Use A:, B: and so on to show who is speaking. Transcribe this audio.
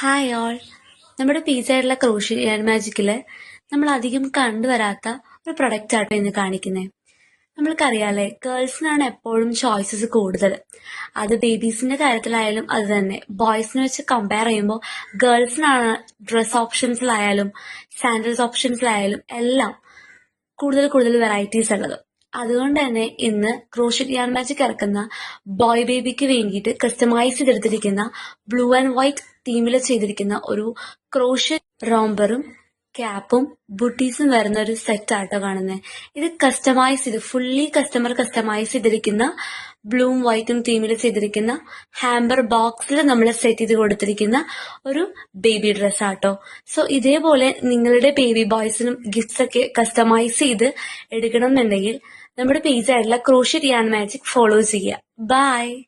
A: Hi all. നമ്മുടെ പിസയിലുള്ള crochet മാജിക്കില് നമ്മൾ അധികം കണ്ടുവരാത്ത ഒരു പ്രൊഡക്റ്റ് ആട്ടോ ഇന്ന് കാണിക്കുന്നത്. നമ്മൾക്കറിയാലേ, ഗേൾസിനാണ് എപ്പോഴും ചോയ്സസ് കൂടുതൽ. അത് ബേബീസിന്റെ കാര്യത്തിലായാലും അത് തന്നെ. ബോയ്സിനെ വെച്ച് കമ്പയർ ചെയ്യുമ്പോൾ ഗേൾസിനാണ് ഡ്രസ് ഓപ്ഷൻസിലായാലും സാൻഡൽസ് ഓപ്ഷൻസിലായാലും എല്ലാം കൂടുതൽ കൂടുതൽ വെറൈറ്റീസ് ഉള്ളത്. അതുകൊണ്ട് തന്നെ ഇന്ന് ക്രോഷ്യ മാജിക് ഇറക്കുന്ന ബോയ് ബേബിക്ക് വേണ്ടിയിട്ട് കസ്റ്റമൈസ് ചെയ്തെടുത്തിരിക്കുന്ന ബ്ലൂ ആൻഡ് വൈറ്റ് തീമിൽ ചെയ്തിരിക്കുന്ന ഒരു ക്രോഷ്യ റോംബറും ക്യാപ്പും ബുട്ടീസും വരുന്ന ഒരു സെറ്റ് ആട്ടോ കാണുന്നത്. ഇത് കസ്റ്റമൈസ് ചെയ്ത് ഫുള്ളി കസ്റ്റമൈസ് ചെയ്തിരിക്കുന്ന ബ്ലൂവും വൈറ്റും തീമിൽ ചെയ്തിരിക്കുന്ന ഹാമ്പർ ബോക്സിൽ നമ്മൾ സെറ്റ് ചെയ്ത് കൊടുത്തിരിക്കുന്ന ഒരു ബേബി ഡ്രസ് ആട്ടോ. സോ ഇതേപോലെ നിങ്ങളുടെ ബേബി ബോയ്സിനും ഗിഫ്റ്റ്സ് ഒക്കെ കസ്റ്റമൈസ് ചെയ്ത് എടുക്കണം എന്നുണ്ടെങ്കിൽ നമ്മുടെ പേജായിട്ടുള്ള ക്രോഷ്യ മാജിക് ഫോളോ ചെയ്യുക. ബൈ.